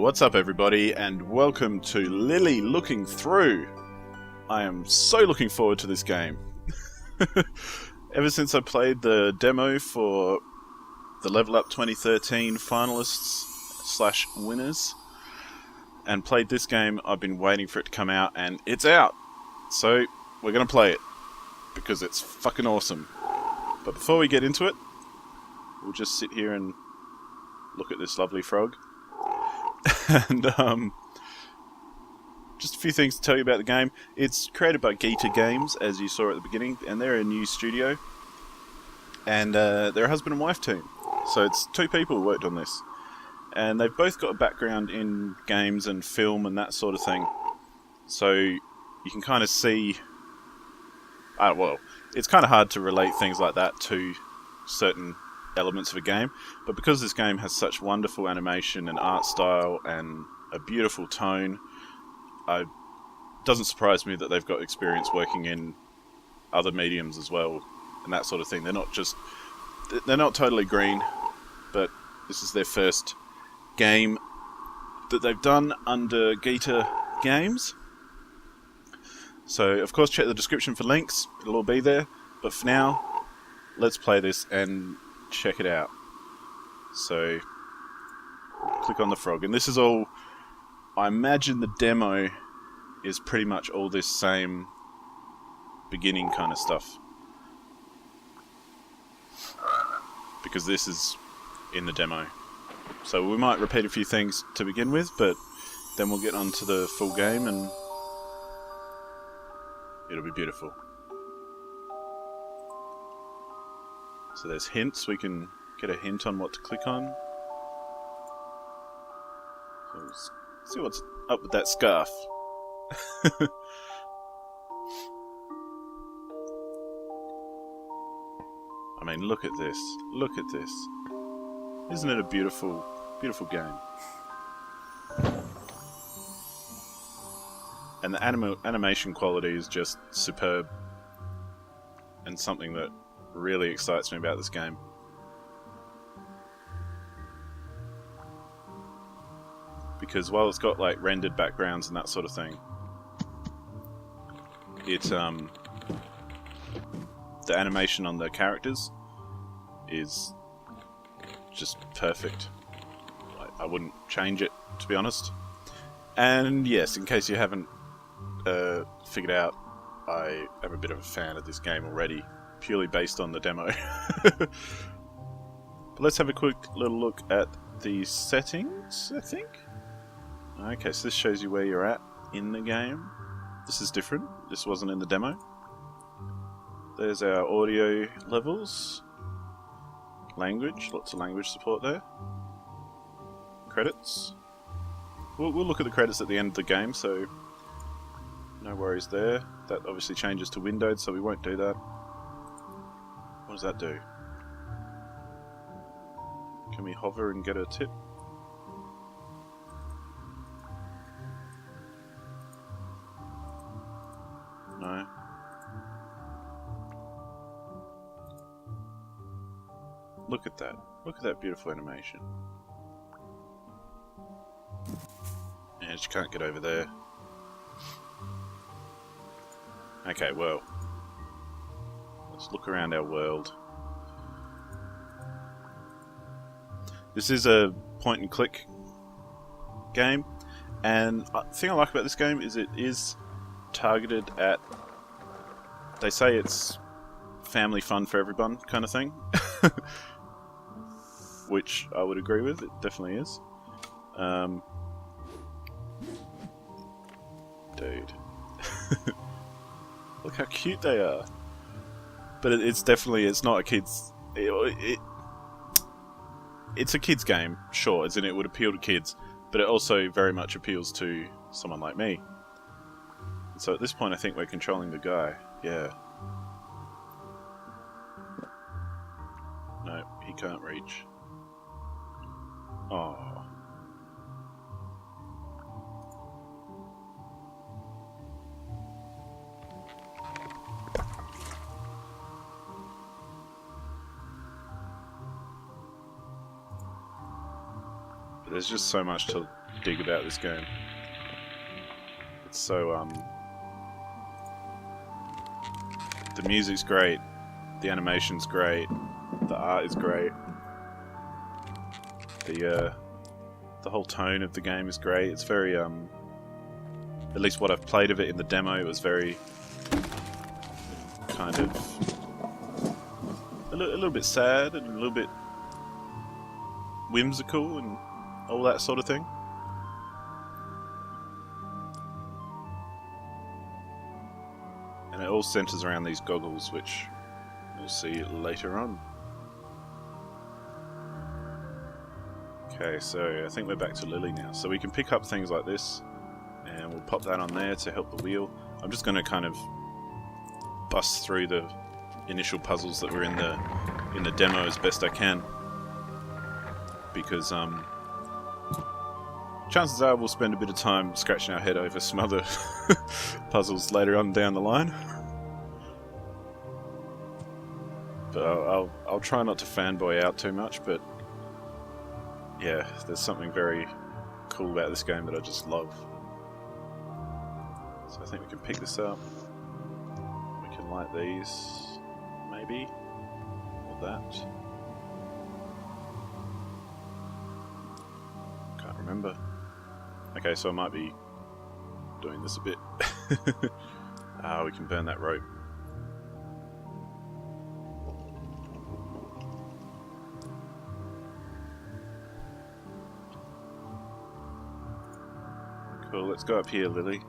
What's up everybody, and welcome to Lilly Looking Through. I am so looking forward to this game. Ever since I played the demo for the Level Up 2013 finalists / winners and played this game, I've been waiting for it to come out, and it's out. So we're going to play it because it's fucking awesome. But before we get into it, we'll just sit here and look at this lovely frog. And just a few things to tell you about the game. It's created by Geeta Games, as you saw at the beginning, and they're a new studio. And they're a husband and wife team. So it's two people who worked on this. And they've both got a background in games and film and that sort of thing. So you can kind of see... well, it's kind of hard to relate things like that to certain elements of a game, but because this game has such wonderful animation and art style and a beautiful tone, it doesn't surprise me that they've got experience working in other mediums as well and that sort of thing. They're not totally green, but this is their first game that they've done under Geeta Games. So of course check the description for links, it'll all be there, but for now let's play this and check it out. So click on the frog, and this is all, I imagine the demo is pretty much all this same beginning kind of stuff, because this is in the demo. So we might repeat a few things to begin with, but then we'll get on to the full game and it'll be beautiful. So there's hints, we can get a hint on what to click on. So let's see what's up with that scarf. I mean, look at this. Look at this. Isn't it a beautiful, beautiful game? And the animation quality is just superb, and something that really excites me about this game. Because while it's got like rendered backgrounds and that sort of thing, it's the animation on the characters is just perfect. I wouldn't change it, to be honest. And yes, in case you haven't figured out, I am a bit of a fan of this game already, purely based on the demo. But let's have a quick little look at the settings, I think. Okay, so this shows you where you're at in the game. This is different. This wasn't in the demo. There's our audio levels. Language, lots of language support there. Credits. We'll look at the credits at the end of the game, so no worries there. That obviously changes to windowed, so we won't do that. What does that do? Can we hover and get a tip? No. Look at that. Look at that beautiful animation. And you can't get over there. Okay, well, let's look around our world. This is a point and click game, and the thing I like about this game is it is targeted at, they say it's family fun for everyone kind of thing. Which I would agree with, it definitely is. Dude. Look how cute they are. But it's not a kid's... It's a kid's game, sure, as in it would appeal to kids, but it also very much appeals to someone like me. So at this point I think we're controlling the guy, yeah. No, he can't reach. Oh. There's just so much to dig about this game. It's so the music's great, the animation's great, the art is great, the whole tone of the game is great. It's very at least what I've played of it in the demo, it was very kind of a little bit sad and a little bit whimsical and all that sort of thing. And it all centers around these goggles, which we'll see later on. Okay, so I think we're back to Lilly now. So we can pick up things like this, and we'll pop that on there to help the wheel. I'm just going to kind of bust through the initial puzzles that were in the demo as best I can, because chances are we'll spend a bit of time scratching our head over some other puzzles later on down the line. But I'll try not to fanboy out too much, but yeah, there's something very cool about this game that I just love. So I think we can pick this up. We can light these, maybe, or that. Can't remember. Okay, so I might be doing this a bit. We can burn that rope. Cool, let's go up here, Lilly.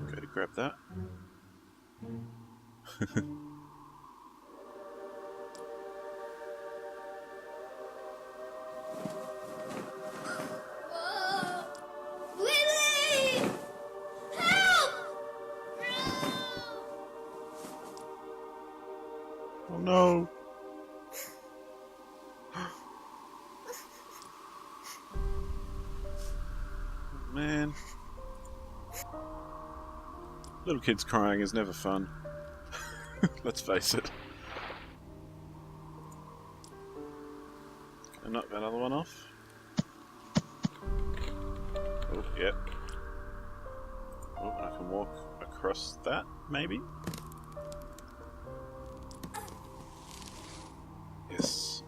Go to grab that. Oh no! Man. Little kids crying is never fun. Let's face it. Can I knock that other one off? Oh, yep. Oh, I can walk across that, maybe? Yes.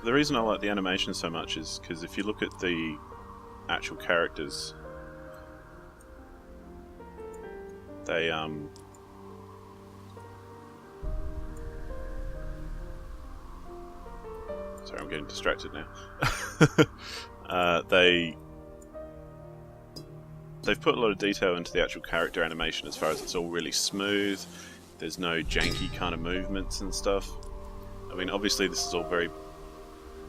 The reason I like the animation so much is because if you look at the actual characters, they sorry, I'm getting distracted now. They've put a lot of detail into the actual character animation as far as it's all really smooth. There's no janky kind of movements and stuff. I mean, obviously this is all very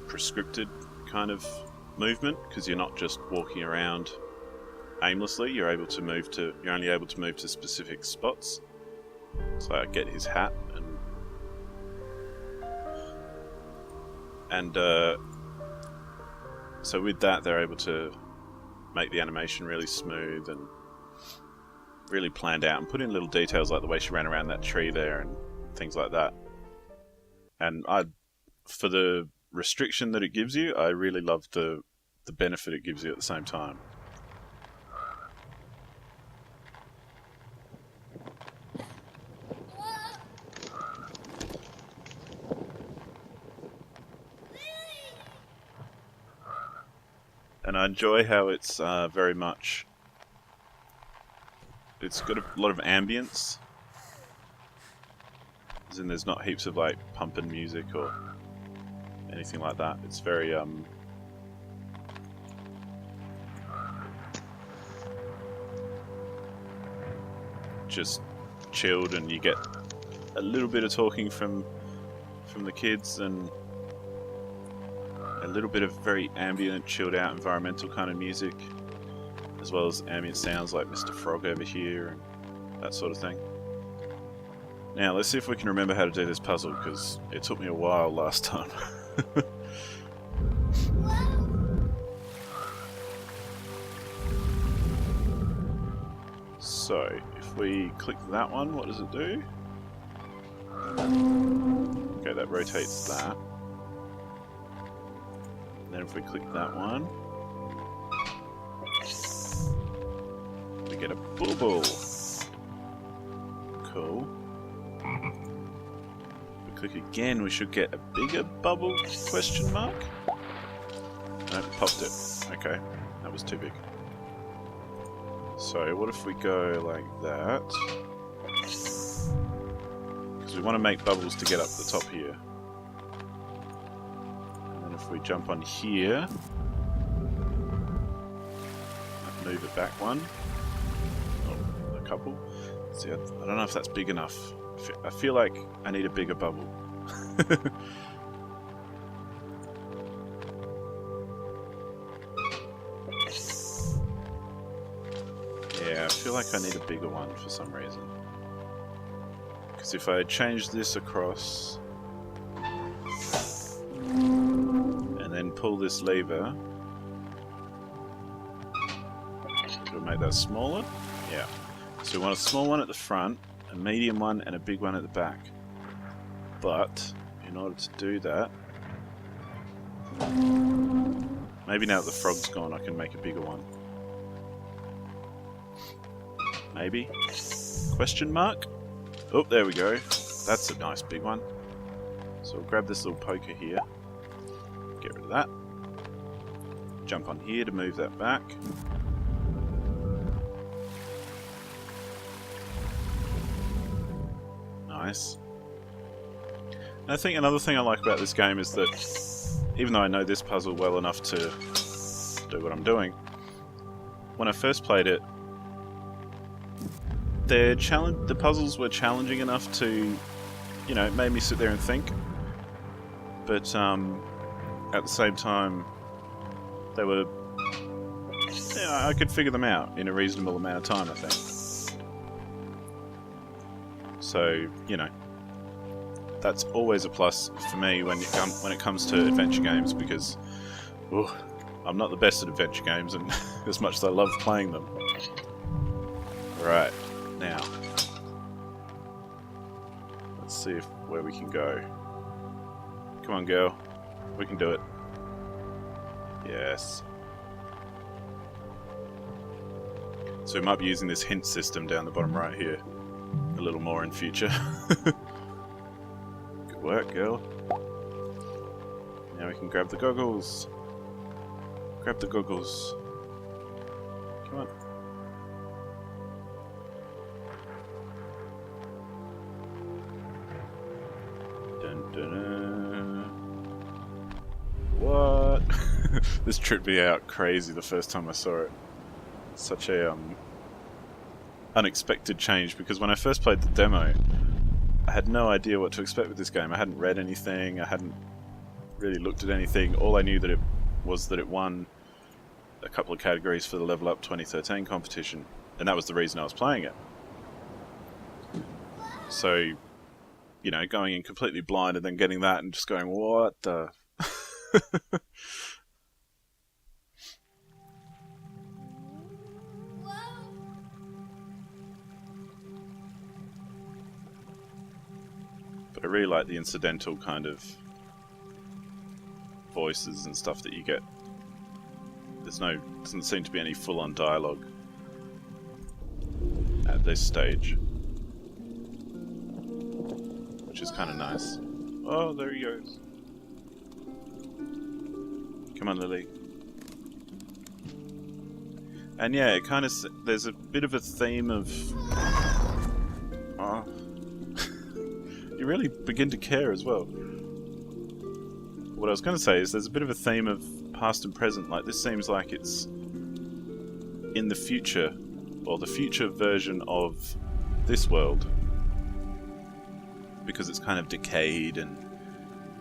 prescripted kind of movement because you're not just walking around aimlessly. You're only able to move to specific spots. So I get his hat and so with that they're able to make the animation really smooth and really planned out and put in little details like the way she ran around that tree there and things like that. And for the restriction that it gives you, I really love the benefit it gives you at the same time. And I enjoy how it's very much... It's got a lot of ambience. As in there's not heaps of like pumping music or anything like that. It's very just chilled, and you get a little bit of talking from the kids and a little bit of very ambient, chilled out, environmental kind of music, as well as ambient sounds like Mr. Frog over here and that sort of thing. Now, let's see if we can remember how to do this puzzle, because it took me a while last time. So, if we click that one, what does it do? Okay, that rotates that. And then if we click that one, we get a bubble. Cool. If we click again, we should get a bigger bubble, question mark? No, it popped it. Okay, that was too big. So what if we go like that? Because we want to make bubbles to get up the top here. And then if we jump on here, move it back one, or a couple. See, I don't know if that's big enough. I feel like I need a bigger bubble. Yeah, I feel like I need a bigger one for some reason. Because if I change this across and then pull this lever, it'll make that smaller. Yeah. So we want a small one at the front, a medium one, and a big one at the back. But in order to do that, maybe now that the frog's gone, I can make a bigger one. Maybe? Question mark? Oh, there we go. That's a nice big one. So we'll grab this little poker here. Get rid of that. Jump on here to move that back. Nice. And I think another thing I like about this game is that even though I know this puzzle well enough to do what I'm doing, when I first played it, the puzzles were challenging enough to, you know, it made me sit there and think. But at the same time, they were, you know, I could figure them out in a reasonable amount of time, I think. So, you know, that's always a plus for me when it comes to adventure games, because I'm not the best at adventure games, and as much as I love playing them. Right. Now, let's see where we can go. Come on, girl. We can do it. Yes. So we might be using this hint system down the bottom right here a little more in future. Good work, girl. Now we can grab the goggles. Grab the goggles. Come on. What? This tripped me out crazy the first time I saw it. Such a unexpected change, because when I first played the demo, I had no idea what to expect with this game. I hadn't read anything, I hadn't really looked at anything. All I knew that it won a couple of categories for the Level Up 2013 competition, and that was the reason I was playing it. So, you know, going in completely blind and then getting that and just going, what the... But I really like the incidental kind of voices and stuff that you get. Doesn't seem to be any full-on dialogue at this stage, which is kind of nice. Oh, there he goes. Come on, Lily. And yeah, it kind of, there's a bit of a theme of... Oh. You really begin to care as well. What I was going to say is there's a bit of a theme of past and present. Like, this seems like it's in the future, or the future version of this world, because it's kind of decayed, and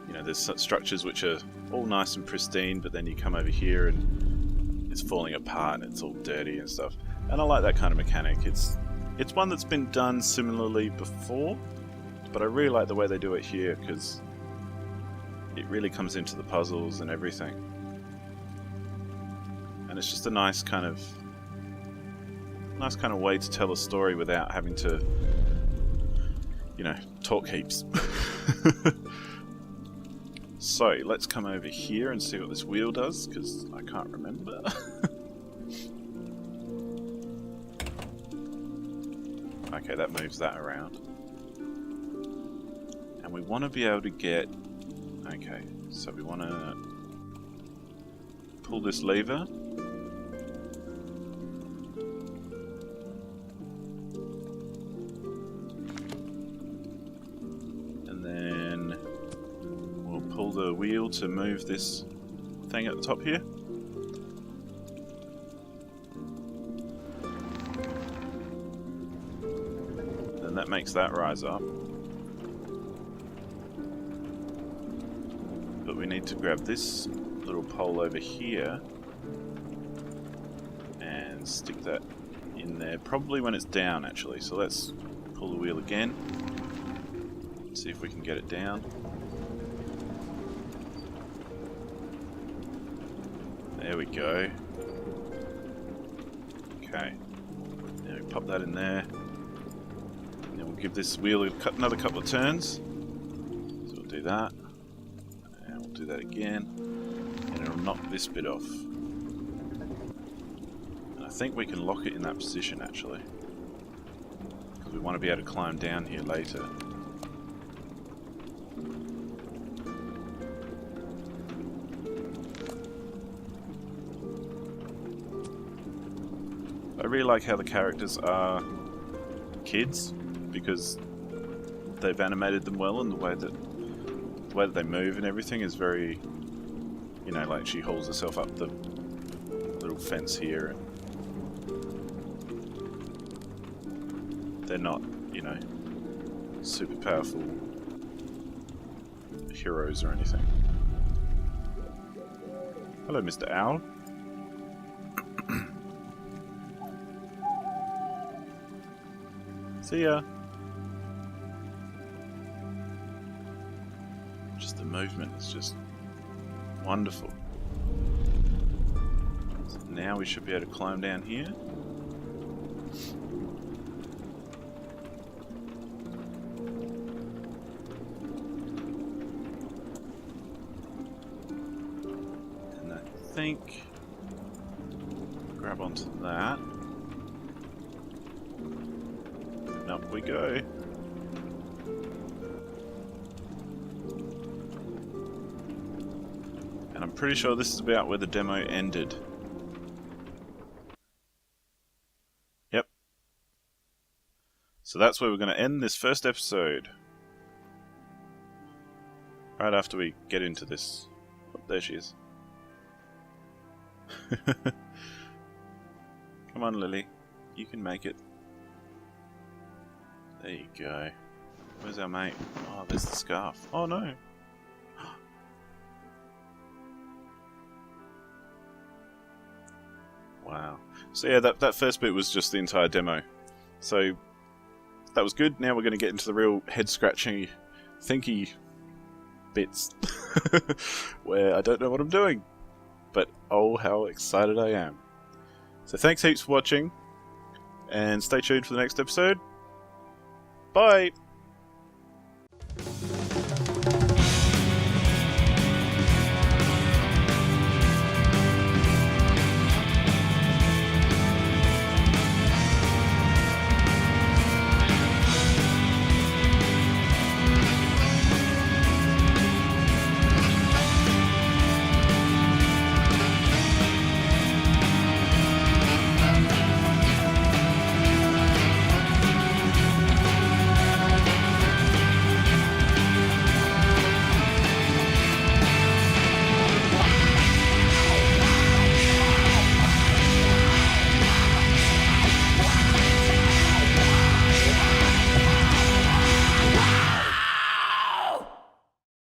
you know, there's structures which are all nice and pristine, but then you come over here and it's falling apart and it's all dirty and stuff. And I like that kind of mechanic. It's one that's been done similarly before, But I really like the way they do it here, because it really comes into the puzzles and everything. And it's just a nice kind of way to tell a story without having to, you know, talk heaps. So, let's come over here and see what this wheel does, because I can't remember. Okay, that moves that around. And we want to be able to get... Okay, so we want to pull this lever. And then we'll pull the wheel to move this thing at the top here. Then that makes that rise up. But we need to grab this little pole over here and stick that in there, probably when it's down actually. So let's pull the wheel again, see if we can get it down. There we go. Okay, now we pop that in there. Then we'll give this wheel another couple of turns. So we'll do that. And we'll do that again. And it'll knock this bit off. And I think we can lock it in that position actually. Because we want to be able to climb down here later. I really like how the characters are kids, because they've animated them well, and the way that they move and everything is very, you know, like she hauls herself up the little fence here, and they're not, you know, super powerful heroes or anything. Hello, Mr. Owl. See ya. Just the movement is just wonderful. So now we should be able to climb down here. And I think grab onto that. Up we go. And I'm pretty sure this is about where the demo ended. Yep. So that's where we're going to end this first episode. Right after we get into this. Oh, there she is. Come on, Lily. You can make it. There you go. Where's our mate? Oh, there's the scarf. Oh no! Wow. So yeah, that first bit was just the entire demo. So that was good. Now we're going to get into the real head-scratchy, thinky bits. Where I don't know what I'm doing. But oh, how excited I am. So thanks heaps for watching. And stay tuned for the next episode. Bye!